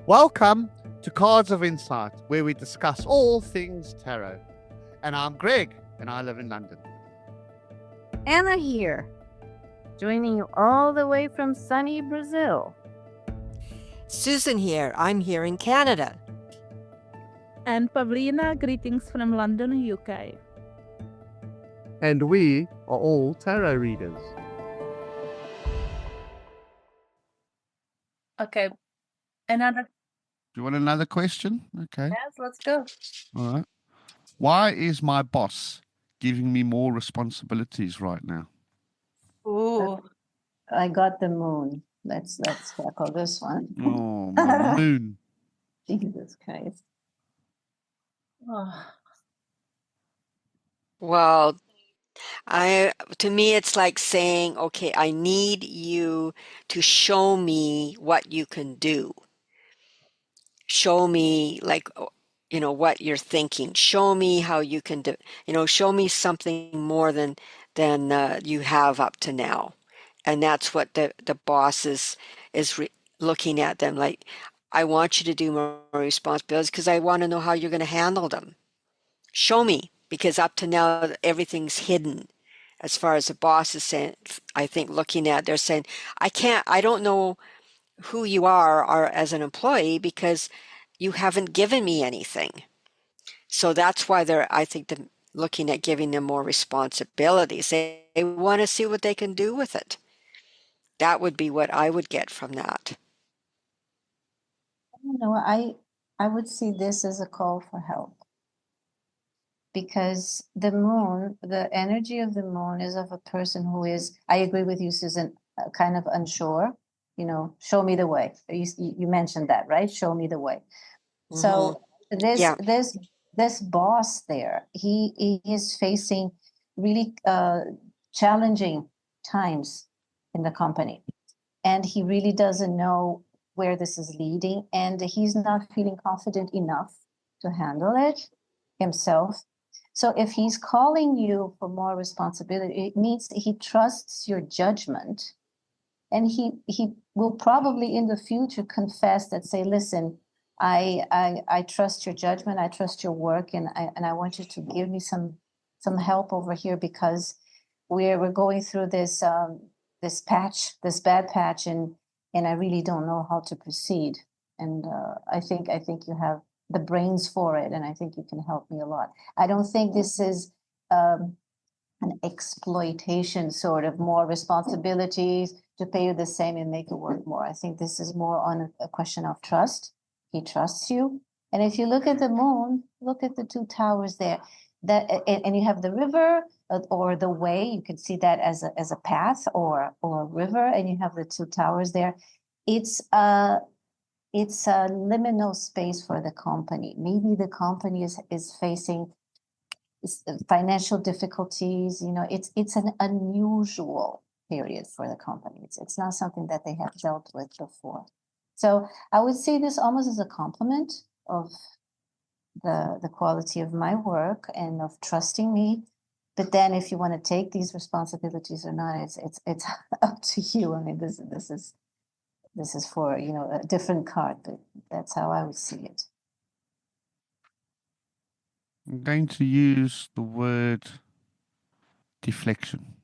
Welcome to Cards of Insight, where we discuss all things tarot. And I'm Greg, and I live in London. Anna here, joining you all the way from sunny Brazil. Susan here. I'm here in Canada. And Pavlina, greetings from London, UK. And we are all tarot readers. Okay, another. Do you want another question? Okay. Yes, let's go. All right. Why is my boss giving me more responsibilities right now? Ooh, I got the moon. Let's tackle this one. Oh, my moon. Jesus Christ. oh, Well, to me it's like saying, okay, I need you to show me what you can do. Show me what you're thinking. Show me how you can do, show me something more than you have up to now. And that's what the boss is looking at them like, I want you to do more responsibilities because I want to know how you're going to handle them. Show me, because up to now everything's hidden. As far as the boss is saying, I think looking at, they're saying, I don't know who you are or as an employee because you haven't given me anything. So that's why I think they're looking at giving them more responsibilities. They want to see what they can do with it. That would be what I would get from that. I would see this as a call for help. Because the moon, the energy of the moon is of a person who is, I agree with you, Susan, kind of unsure. Show me the way. You mentioned that, right? Show me the way. So Yeah. this boss there, he is facing really challenging times in the company, and he really doesn't know where this is leading, and he's not feeling confident enough to handle it himself. So if he's calling you for more responsibility, it means he trusts your judgment, and he will probably in the future confess that, say, listen, I trust your judgment, I trust your work, and I want you to give me some help over here, because we're going through this this bad patch, and I really don't know how to proceed. And I think you have the brains for it, and I think you can help me a lot. I don't think this is an exploitation, sort of more responsibilities to pay you the same and make it work more. I think this is more on a question of trust. He trusts you. And if you look at the moon, look at the two towers there. And you have the river or the way. You can see that as a path or a river, and you have the two towers there. It's a liminal space for the company. Maybe the company is facing financial difficulties. It's an unusual period for the company. It's not something that they have dealt with before. So I would say this almost as a compliment of the quality of my work and of trusting me. But then if you want to take these responsibilities or not, it's up to you. I mean, this is for, a different card, but that's how I would see it. I'm going to use the word deflection.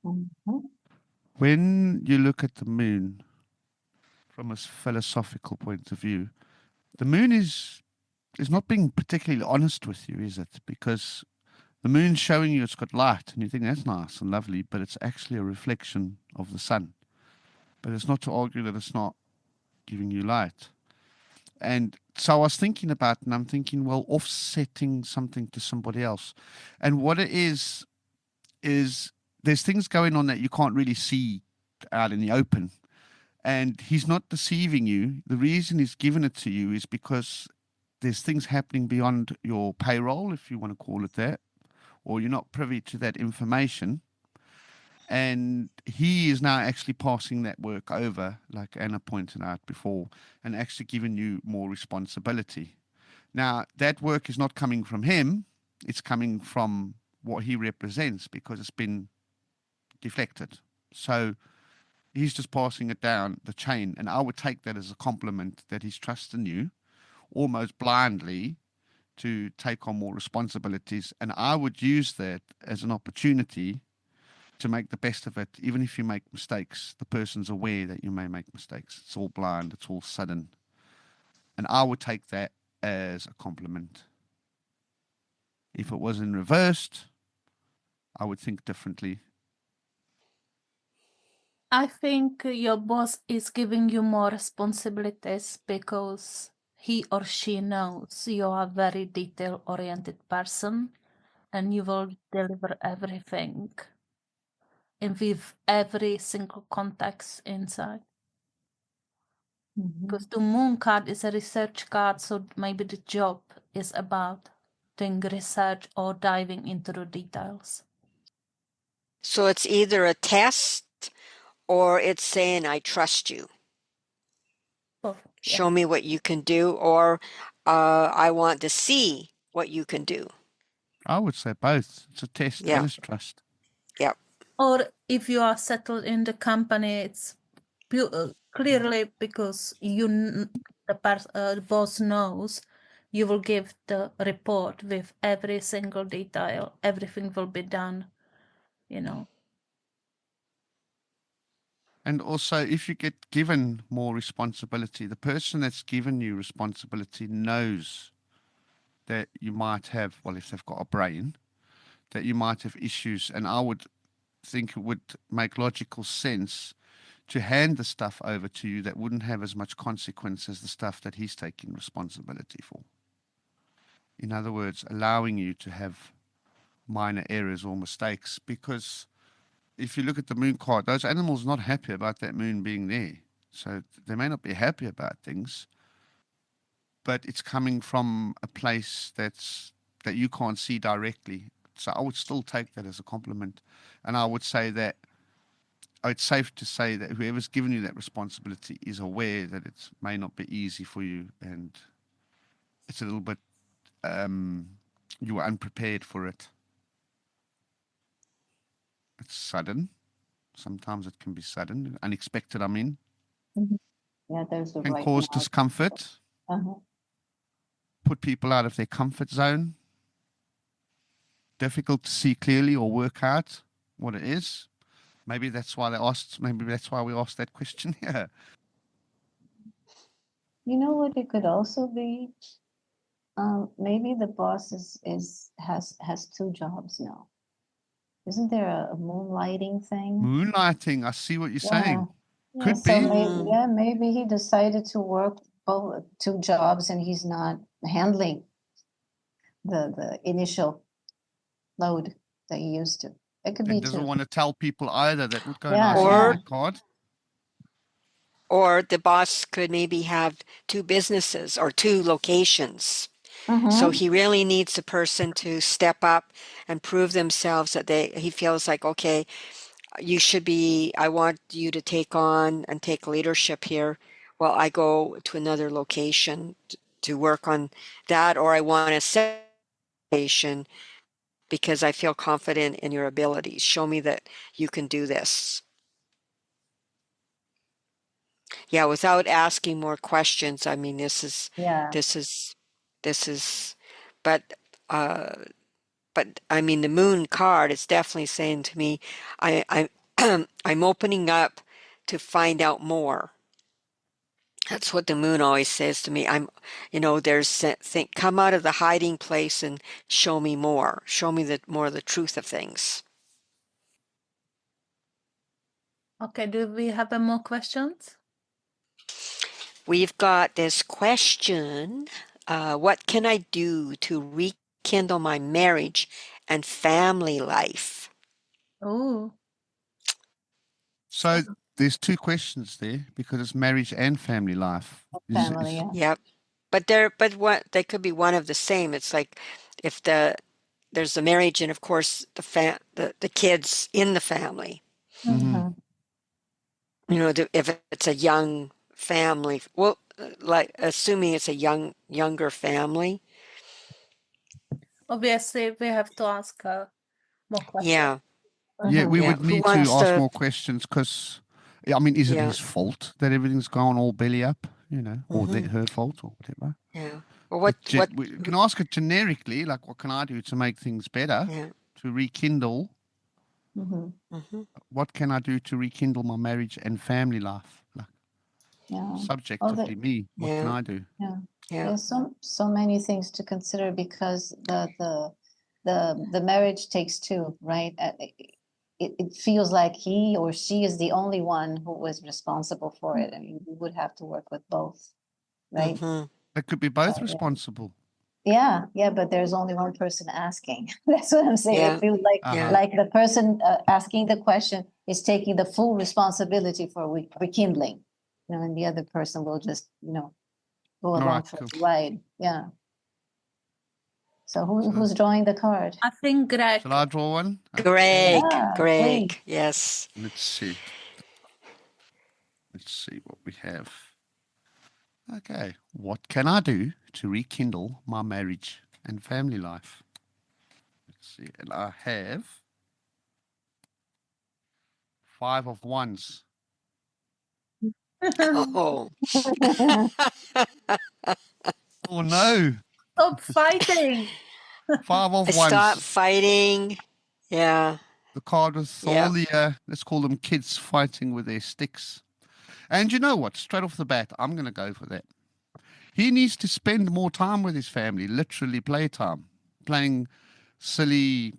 Mm-hmm. When you look at the moon from a philosophical point of view, the moon is not being particularly honest with you, is it? Because the moon's showing you it's got light, and you think that's nice and lovely, but it's actually a reflection of the sun. But it's not to argue that it's not giving you light. And so I was thinking about it, and I'm thinking, well, offsetting something to somebody else. And what it is there's things going on that you can't really see out in the open. And he's not deceiving you. The reason he's given it to you is because there's things happening beyond your payroll, if you want to call it that, or you're not privy to that information. And he is now actually passing that work over, like Anna pointed out before, and actually giving you more responsibility. Now, that work is not coming from him. It's coming from what he represents, because it's been deflected. So he's just passing it down the chain. And I would take that as a compliment that he's trusting you almost blindly to take on more responsibilities. And I would use that as an opportunity to make the best of it. Even if you make mistakes, the person's aware that you may make mistakes. It's all blind, it's all sudden. And I would take that as a compliment. If it was in reversed, I would think differently. I think your boss is giving you more responsibilities because he or she knows you are a very detail-oriented person and you will deliver everything and with every single context inside. Because the moon card is a research card, so maybe the job is about doing research or diving into the details. So it's either a test or it's saying, I trust you. Oh, Show me what you can do, or I want to see what you can do. I would say both. It's a test Yeah. and it's trust. Yep. Or if you are settled in the company, it's clearly because the boss knows you will give the report with every single detail. Everything will be done, you know. And also, if you get given more responsibility, the person that's given you responsibility knows that you might have, well, if they've got a brain, that you might have issues. And I would think it would make logical sense to hand the stuff over to you that wouldn't have as much consequence as the stuff that he's taking responsibility for. In other words, allowing you to have minor errors or mistakes, because if you look at the moon card, those animals are not happy about that moon being there. So they may not be happy about things, but it's coming from a place that you can't see directly. So I would still take that as a compliment. And I would say that it's safe to say that whoever's given you that responsibility is aware that it may not be easy for you, and it's a little bit you were unprepared for it. It's sudden. Sometimes it can be sudden, unexpected. I mean, Yeah, there's the can right cause now. discomfort, Uh-huh. put people out of their comfort zone. Difficult to see clearly or work out what it is. Maybe that's why they asked. Maybe that's why we asked that question here. You know what it could also be? Maybe the boss has two jobs now. Isn't there a moonlighting thing? Moonlighting. I see what you're saying. Yeah, Could so be. maybe he decided to work both two jobs and he's not handling the initial load that he used to. It could be And doesn't two. want to tell people either. That would go Yeah, nicely Or- with that card. Or the boss could maybe have two businesses or two locations. So he really needs a person to step up and prove themselves that he feels like, okay, I want you to take on and take leadership here while I go to another location to work on that, or I want a second location because I feel confident in your abilities. Show me that you can do this. Yeah, without asking more questions. I mean, Yeah. but I mean, the moon card is definitely saying to me, I'm opening up to find out more. That's what the moon always says to me. Come out of the hiding place and show me more. Show me more of the truth of things. Okay, do we have more questions? We've got this question. What can I do to rekindle my marriage and family life? Oh, So there's two questions there because it's marriage and family life. Family, yeah. Yep. They could be one of the same. It's like if there's the marriage and of course the kids in the family. Mhm. You know, if it's a young family, well, like assuming it's a younger family. obviously we have to ask more questions. Yeah. Yeah, we Yeah. would Who need to wants ask to? more questions because I mean, is it Yeah. his fault that everything's gone all belly up, or Mhm. her fault or whatever? Yeah. Well, what We can ask it generically, like, what can I do to make things better, yeah. to rekindle? Mm-hmm. Mhm. What can I do to rekindle my marriage and family life? Like, Yeah. subjectively, me, what can Yeah. I do? Yeah. Yeah. There's so many things to consider because the marriage takes two, right? It feels like he or she is the only one who was responsible for it. I mean, we would have to work with both, right? Mhm. They could be both Yeah. responsible. Yeah, but there's only one person asking. That's what I'm saying. Yeah. It feels like Yeah. like the person asking the question is taking the full responsibility for rekindling, and the other person will just, go All along right, for cool. the ride. Yeah. So So- who's drawing the card? I think Greg. Shall I draw one? Greg. Ah, Greg. please. Yes. Let's see. Let's see what we have. Okay. What can I do to rekindle my marriage and family life? Let's see. And I have 5 of Wands. Oh. Oh no. Stop fighting. 5 of Stop Wands. fighting. Yeah. The card with Yeah. all the, let's call them kids fighting with their sticks. And you know what? Straight off the bat, I'm going to go for that. He needs to spend more time with his family, literally playtime, playing silly,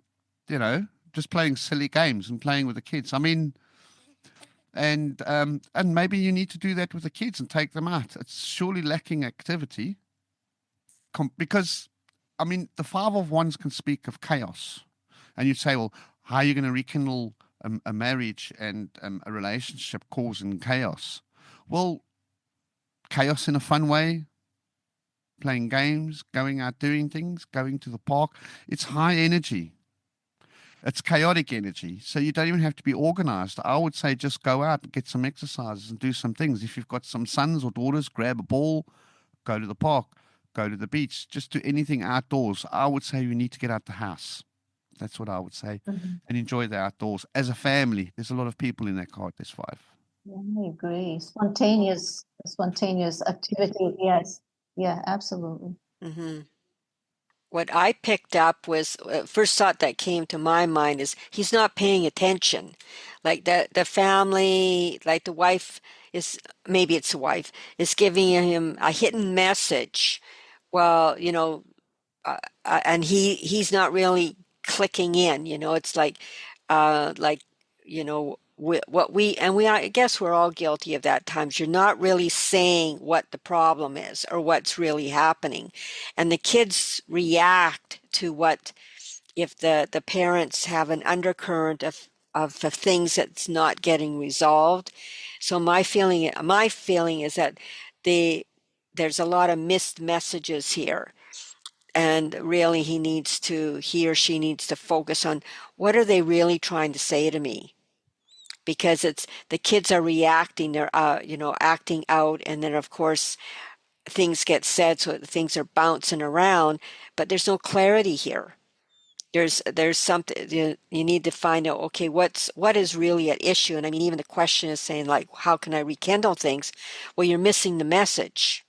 just playing silly games and playing with the kids. I mean, and maybe you need to do that with the kids and take them out. It's surely lacking activity because, I mean, the 5 of Wands can speak of chaos, and you'd say, well, how are you going to rekindle a marriage and a relationship causing chaos? Well, chaos in a fun way, playing games, going out doing things, going to the park. It's high energy. It's chaotic energy. So you don't even have to be organized. I would say just go out and get some exercises and do some things. If you've got some sons or daughters, grab a ball, go to the park, go to the beach, just do anything outdoors. I would say you need to get out the house. That's what I would say. Mhm. And enjoy the outdoors as a family. There's a lot of people in that card. There's 5. Yeah, I agree. Spontaneous activity. Yes. Yeah, absolutely. Mhm. What I picked up was first thought that came to my mind is he's not paying attention. Like the family, like the wife is, maybe it's the wife, is giving him a hidden message. Well, and he's not really clicking in. It's like what we and we I guess we're all guilty of that times. You're not really saying what the problem is or what's really happening, and the kids react to what if the parents have an undercurrent of the things that's not getting resolved. So my feeling is that the there's a lot of missed messages here, and really he or she needs to focus on what are they really trying to say to me, because it's the kids are reacting, they're acting out, and then of course things get said, so things are bouncing around, but there's no clarity here. There's something you need to find out. Okay, what is really at issue? And I mean, even the question is saying, like, how can I rekindle things? Well, you're missing the message.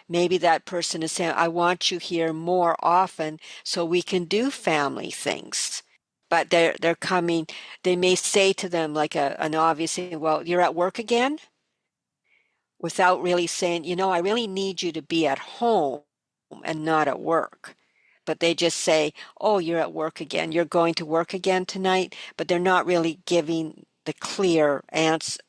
Maybe that person is saying, I want you here more often so we can do family things. But they're coming, they may say to them like an obvious thing, well, you're at work again? Without really saying, I really need you to be at home and not at work. But they just say, oh, you're at work again. You're going to work again tonight. But they're not really giving the clear answer,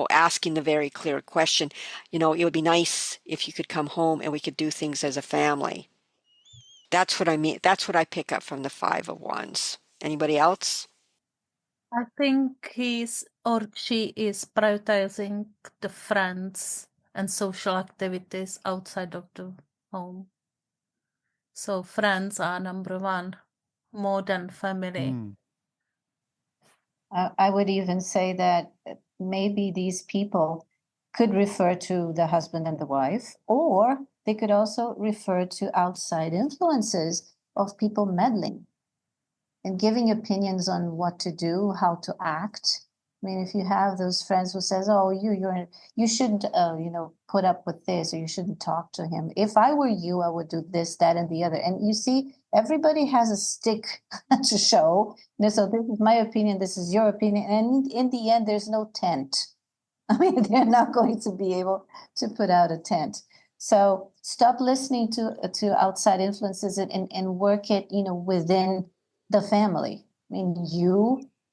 asking the very clear question. It would be nice if you could come home and we could do things as a family. That's what I mean. That's what I pick up from the 5 of Wands. Anybody else? I think he's or she is prioritizing the friends and social activities outside of the home. So friends are number one, more than family. I would even say that maybe these people could refer to the husband and the wife, or they could also refer to outside influences of people meddling and giving opinions on what to do, how to act, mean, if you have those friends who says, "Oh, you shouldn't, put up with this, or you shouldn't talk to him. If I were you, I would do this, that, and the other." And you see, everybody has a stick to show. So this is my opinion. This is your opinion, and in the end, there's no tent. I mean, they're not going to be able to put out a tent. So stop listening to outside influences and work it, within the family. I mean,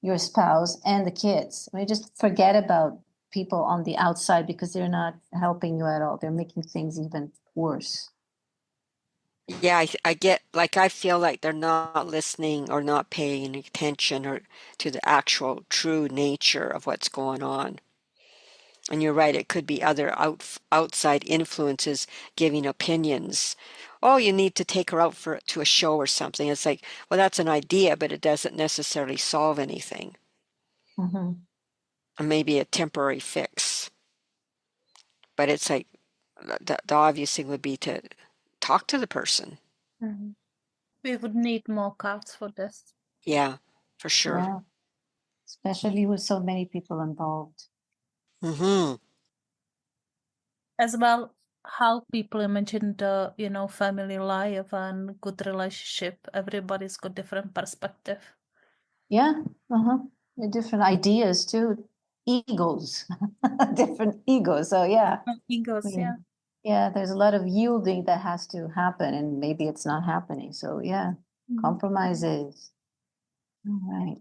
your spouse, and the kids. I mean, just forget about people on the outside because they're not helping you at all. They're making things even worse. Yeah, I get, like, I feel like they're not listening or not paying attention or to the actual true nature of what's going on. And you're right, it could be other outside influences giving opinions. Oh, you need to take her out to a show or something. It's like, well, that's an idea, but it doesn't necessarily solve anything. Mm-hmm. Or maybe a temporary fix. But it's like, the obvious thing would be to talk to the person. Mhm. We would need more cards for this. Yeah, for sure. Yeah, especially with so many people involved. Mm-hmm. As well, how people imagine the, family life and good relationship. Everybody's got different perspective. Yeah, different ideas too, egos, different egos. So yeah, Egos, yeah. yeah, there's a lot of yielding that has to happen, and maybe it's not happening. So yeah, compromises. All right.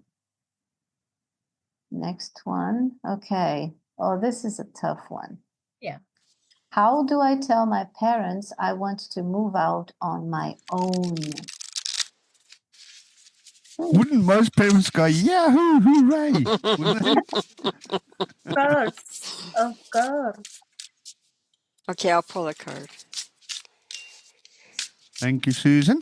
Next one. Okay. Oh, this is a tough one. Yeah. How do I tell my parents I want to move out on my own? Wouldn't most parents go, Yahoo, hooray? Wouldn't they? Of course. Of course. Okay, I'll pull a card. Thank you, Susan.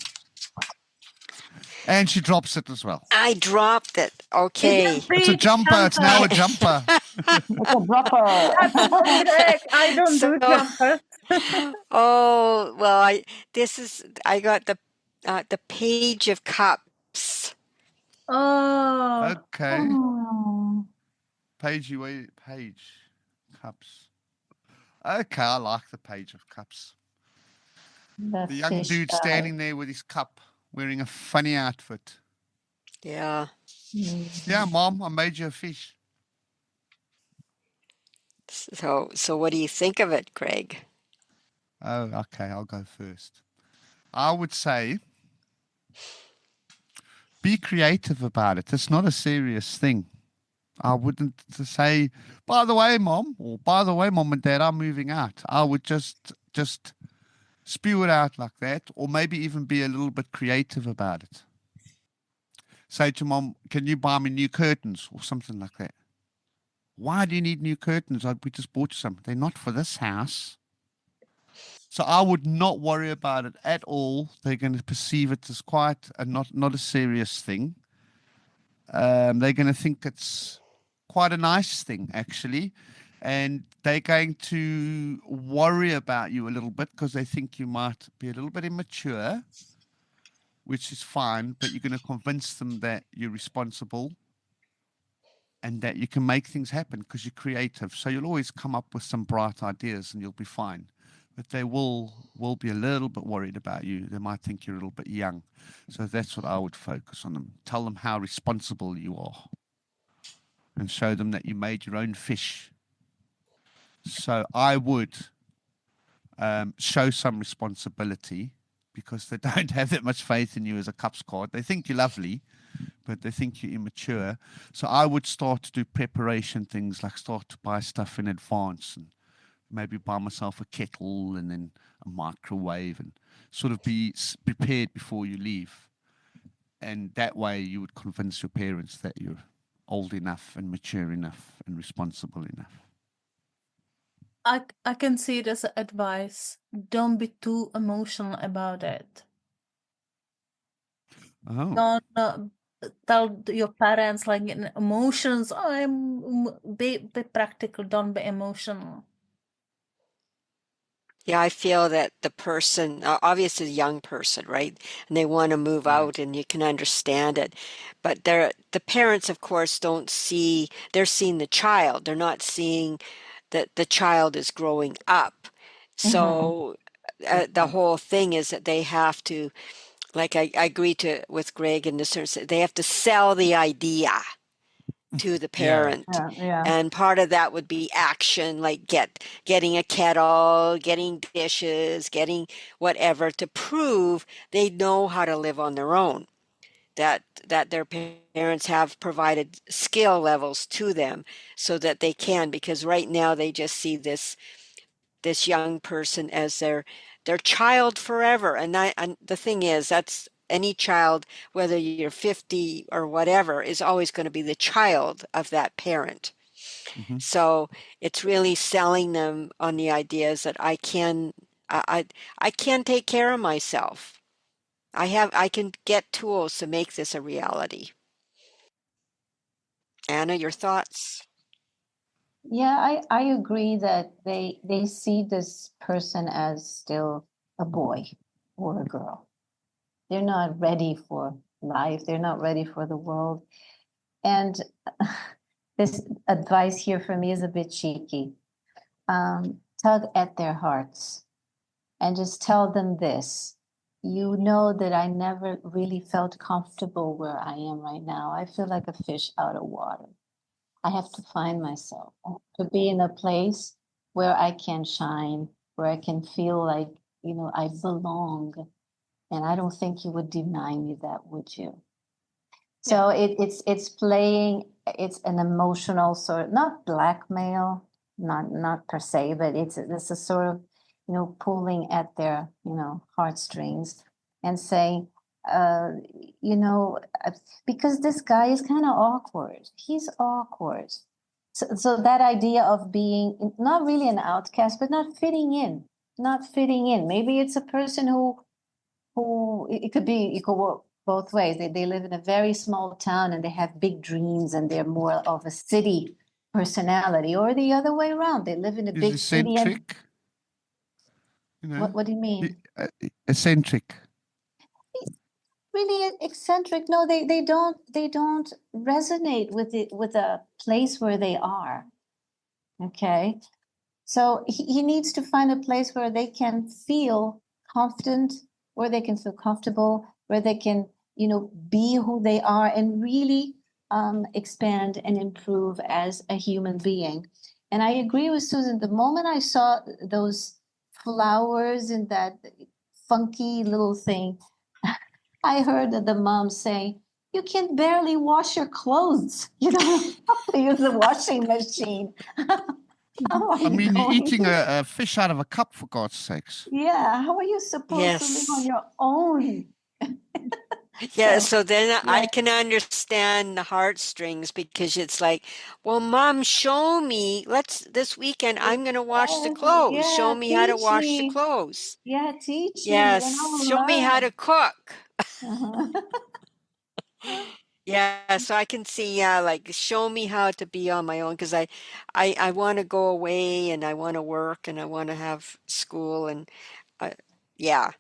And she drops it as well. I dropped it. Okay. It's a jumper. It's now a jumper. It's a dropper. Greg, I don't do So- jumpers. Oh, well, I got the Page of Cups. Oh, Okay. Oh, Page cups. Okay, I like the Page of Cups. The young fish dude guy. standing there with his cup, wearing a funny outfit. Yeah. Yeah, Mom, I made you a fish. So what do you think of it, Greg? Oh, okay, I'll go first. I would say be creative about it. It's not a serious thing. I wouldn't say, by the way, Mom, or by the way, Mom and Dad, I'm moving out. I would just spew it out like that, or maybe even be a little bit creative about it. Say to Mom, can you buy me new curtains or something like that? Why do you need new curtains? We just bought you some. They're not for this house. So I would not worry about it at all. They're going to perceive it as quite not a serious thing. They're going to think it's quite a nice thing, actually. And they're going to worry about you a little bit because they think you might be a little bit immature, which is fine, but you're going to convince them that you're responsible and that you can make things happen because you're creative. So you'll always come up with some bright ideas and you'll be fine. But they will be a little bit worried about you. They might think you're a little bit young. So that's what I would focus on them. Tell them how responsible you are and show them that you made your own fish. So I would show some responsibility because they don't have that much faith in you as a cups card. They think you're lovely, but they think you're immature. So I would start to do preparation things, like start to buy stuff in advance and maybe buy myself a kettle and then a microwave and sort of be prepared before you leave. And that way you would convince your parents that you're old enough and mature enough and responsible enough. I can see it as advice. Don't be too emotional about it. Oh. Don't tell your parents like in emotions. Oh, be practical. Don't be emotional. Yeah, I feel that the person, obviously a young person, right? And they want to move Right. out and you can understand it. But the parents, of course, don't see, they're seeing the child. They're not seeing that the child is growing up. Mhm. So Good the point. whole thing is that they have to, like I agree with Greg in the sense that they have to sell the idea to the Yeah. parent. Yeah. And part of that would be action, like getting a kettle, getting dishes, getting whatever to prove they know how to live on their own. That their parents have provided skill levels to them so that they can, because right now they just see this young person as their child forever. And the thing is, that's any child, whether you're 50 or whatever, is always going to be the child of that parent. Hmm. So it's really selling them on the ideas that I can take care of myself. I can get tools to make this a reality. Anna, your thoughts? Yeah, I agree that they see this person as still a boy or a girl. They're not ready for life. They're not ready for the world. And this advice here for me is a bit cheeky. Tug at their hearts and just tell them this. You know that I never really felt comfortable where I am right now. I feel like a fish out of water. I have to find myself to be in a place where I can shine, where I can feel like, I belong. And I don't think you would deny me that, would you? So it's playing, it's an emotional sort, not blackmail, not per se, but it's a sort of, pulling at their, heartstrings and saying, uh, you know, uh, because this guy is kind of awkward. He's awkward. So that idea of being not really an outcast, but not fitting in, not fitting in. Maybe it's a person who it could be, it could work both ways. They live in a very small town and they have big dreams and they're more of a city personality, or the other way around. They live in a Is big city and eccentric, you know, what do you the- mean? uh, eccentric. Really eccentric? No, they don't resonate with it with a place where they are. Okay. So he needs to find a place where they can feel confident, where they can feel comfortable, where they can, be who they are and really expand and improve as a human being. And I agree with Susan. The moment I saw those flowers in that funky little thing, I heard the mom say, "You can barely wash your clothes. You don't know how to use the washing machine. How are I you mean, you're going eating to?" a fish out of a cup, for God's sakes. Yeah, how are you supposed to live on Yes. your own? Yeah, So, so then yeah, I can understand the heartstrings because it's like, well, Mom, show me. This weekend, I'm going to wash the yes, clothes. Show yeah, me how to teach wash the me. clothes. Yeah, teach me, and Yes, I'll show me how learn. to cook. Uh-huh. Yeah, so I can see, yeah, like show me how to be on my own because I want to go away and I want to work and I want to have school and uh, yeah.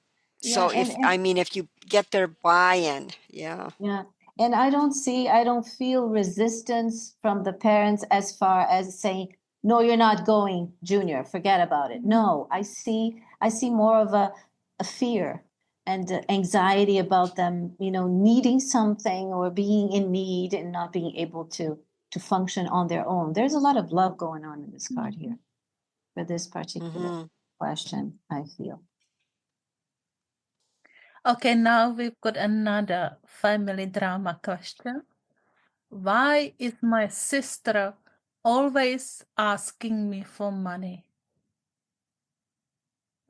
Yeah, So I mean, if you get their buy-in, yeah. yeah, and I don't feel resistance from the parents as far as saying, "No, you're not going, Junior. Forget about it." No, I see more of a fear and anxiety about them, needing something or being in need and not being able to function on their own. There's a lot of love going on in this card here for this particular Hmm. question, I feel. Okay, now we've got another family drama question. Why is my sister always asking me for money?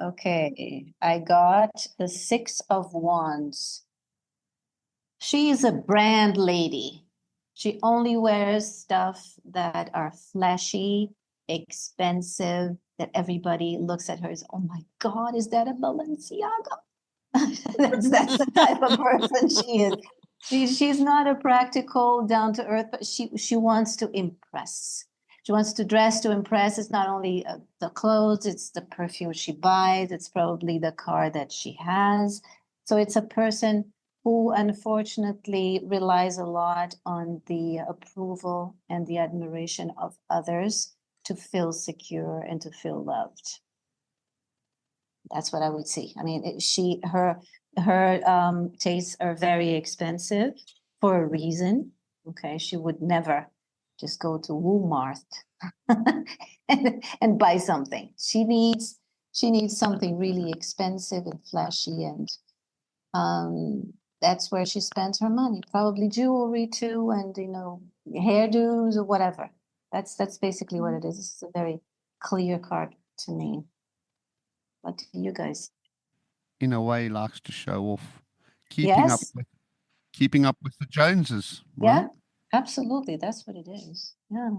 Okay, I got the Six of Wands. She is a brand lady. She only wears stuff that are flashy, expensive, that everybody looks at her as, "Oh my God, is that a Balenciaga?" That's the type of person she is. She's not a practical, down to earth, but she wants to impress. She wants to dress to impress. It's not only the clothes, it's the perfume she buys. It's probably the car that she has. So it's a person who unfortunately relies a lot on the approval and the admiration of others to feel secure and to feel loved. That's what I would see. I mean, her tastes are very expensive for a reason. Okay, she would never just go to Walmart and buy something. She needs something really expensive and flashy, and that's where she spends her money. Probably jewelry too, and hairdos or whatever. That's basically what it is. It's a very clear card to me. What do you guys? In a way, likes to show off, Yes. keeping up with the Joneses, right? Yeah, absolutely. That's what it is. Yeah.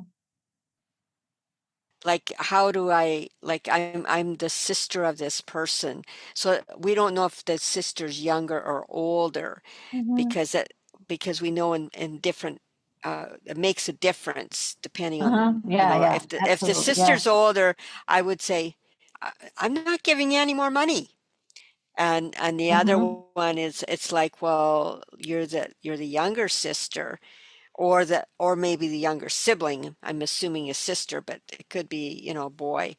Like, how do I, like, I'm the sister of this person, so we don't know if the sister's younger or older, Mhm. because we know in different it makes a difference depending on, Yeah, yeah, if the absolutely. Yeah. sister's older, I would say, I'm not giving you any more money. And the other Mhm. one is, it's like, well, you're the younger sister, or maybe the younger sibling. I'm assuming a sister, but it could be, a boy.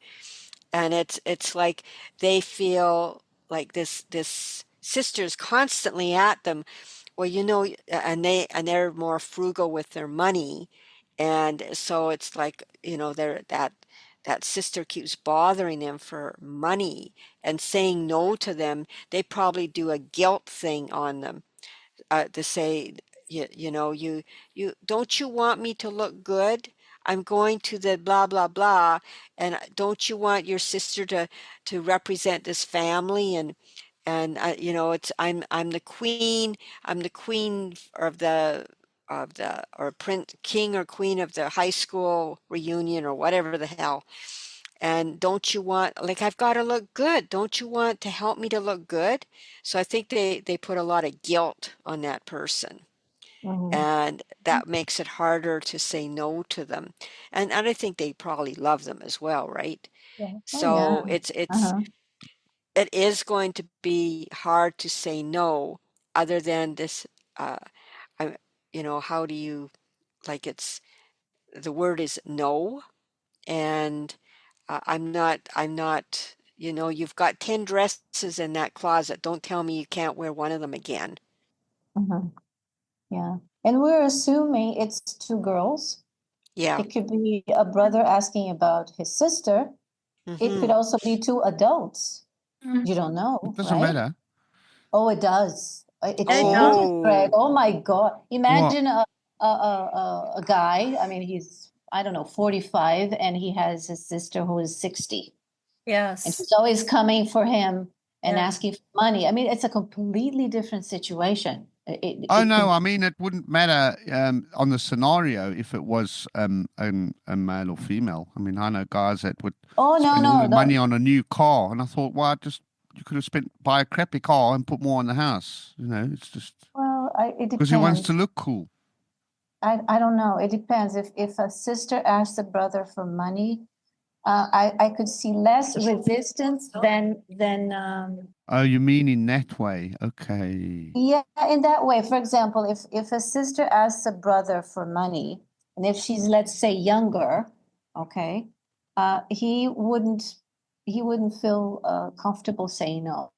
And it's like they feel like this sister's constantly at them. Well, and they're more frugal with their money, and so it's like, that sister keeps bothering them for money and saying no to them. They probably do a guilt thing on them, to say, you don't you want me to look good? I'm going to the blah blah blah, and don't you want your sister to represent this family? And it's, I'm the queen. I'm the queen of the or prince, king or queen of the high school reunion or whatever the hell. And don't you want, like, I've got to look good. Don't you want to help me to look good? So I think they put a lot of guilt on that person, Mhm. and that makes it harder to say no to them. And I think they probably love them as well, right? Yeah. Oh, yeah. So Uh-huh. it is going to be hard to say no, other than this. uh I how do you, like, it's, the word is no. And I'm not, you've got 10 dresses in that closet. Don't tell me you can't wear one of them again. Mhm. Yeah. And we're assuming it's two girls. Yeah. It could be a brother asking about his sister. It could Mm-hmm. also be two adults. You don't It know, doesn't right? matter. Oh, it does. It It changes, does. Greg. Oh, Oh my God. What? Imagine a guy. I mean, he's, I don't know, 45, and he has his sister who is 60. And Yes. she's always coming for him and Yeah. asking for money. I mean, it's a completely different situation. Oh It no, could, I mean it wouldn't matter on the scenario if it was a male or female. I mean, I know guys that would oh, no, spend all no. their money on a new car, and I thought, well, just you could have spent buy a crappy car and put more on the house. It's just Well, it because he wants to depends. look cool. I don't know. It depends. If a sister asks a brother for money, I could see less resistance than Oh, you mean in that way? Okay. yeah, in that way. For example, if a sister asks a brother for money, and if she's, let's say, younger, okay, he wouldn't feel comfortable saying no.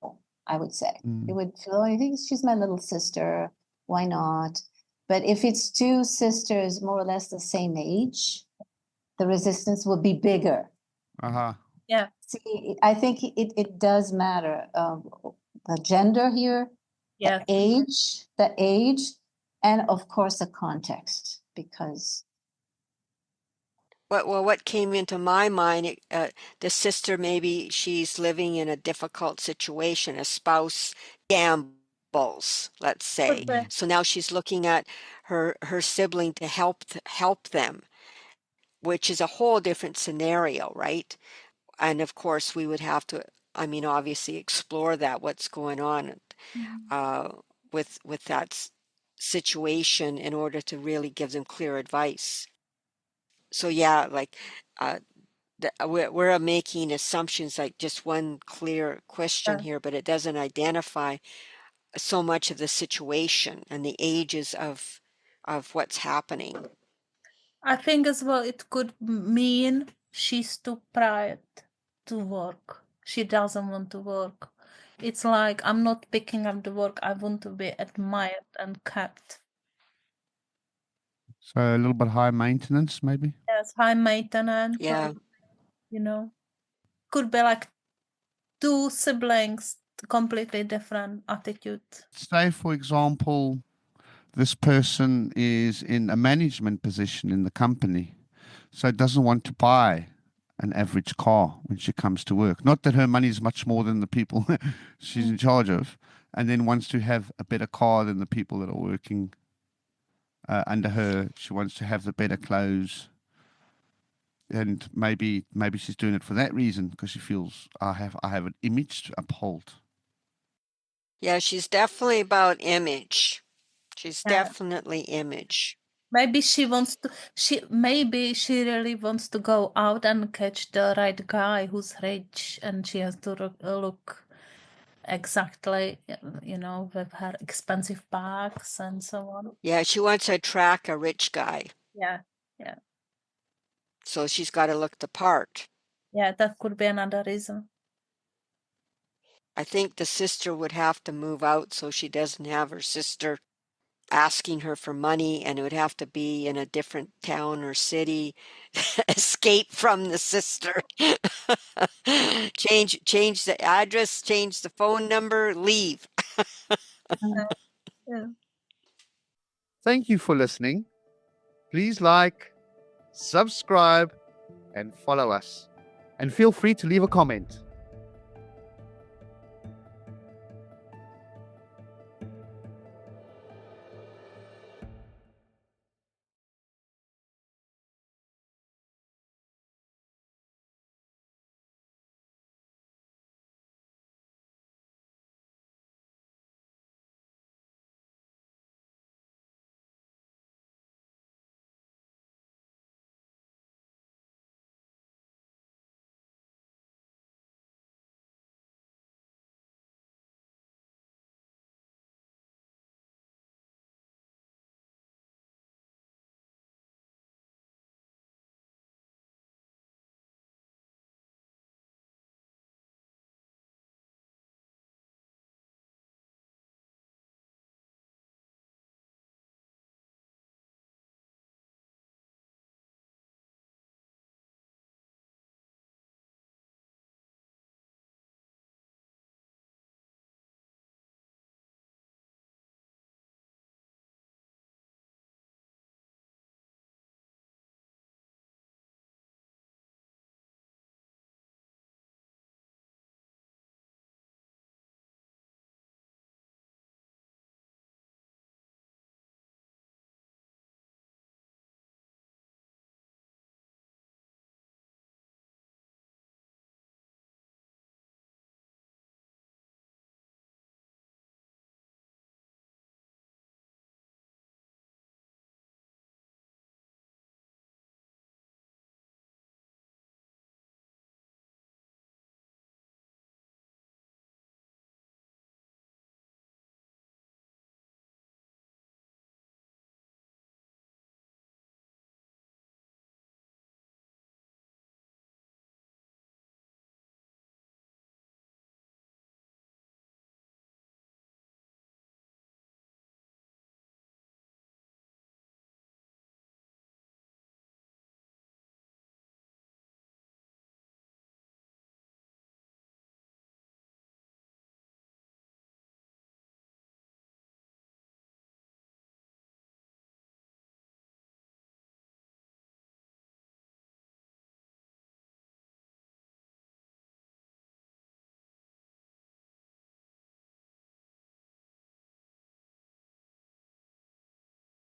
I would say he Mm. would feel, "Oh, I think she's my little sister. Why not?" But if it's two sisters more or less the same age, the resistance will be bigger. Uh-huh. Yeah. See, I think it does matter. The gender here, Yeah. the age, and of course the context, because what came into my mind, the sister, maybe she's living in a difficult situation. A spouse gambles, let's say. Could be. So now she's looking at her sibling to help them, which is a whole different scenario, right? And of course, we would have to, I mean, obviously explore that, what's going on Mhm. uh, with that situation, in order to really give them clear advice. So yeah, like we're making assumptions, like just one clear question here, but it doesn't identify so much of the situation and the ages of what's happening. I think as well it could mean she's too proud to work. She doesn't want to work. It's like, I'm not picking up the work. I want to be admired and kept. So a little bit high maintenance, maybe. Yes, high maintenance. Yeah. You know, could be like two siblings, completely different attitude. Say, for example, this person is in a management position in the company, so doesn't want to buy an average car when she comes to work. Not that her money is much more than the people she's in charge of, and then wants to have a better car than the people that are working under her. She wants to have the better clothes, and maybe she's doing it for that reason, because she feels I have an image to uphold. Yeah, she's definitely about image. She's Yeah. definitely image. Maybe she wants to. Maybe she really wants to go out and catch the right guy who's rich, and she has to look exactly, you know, with her expensive bags and so on. Yeah, she wants to attract a rich guy, Yeah, so she's got to look the part. yeah, that could be another reason. I think the sister would have to move out so she doesn't have her sister asking her for money, and it would have to be in a different town or city. Escape from the sister. Change the address, change the phone number, leave. Yeah. Thank you for listening. Please like, subscribe, and follow us. And feel free to leave a comment.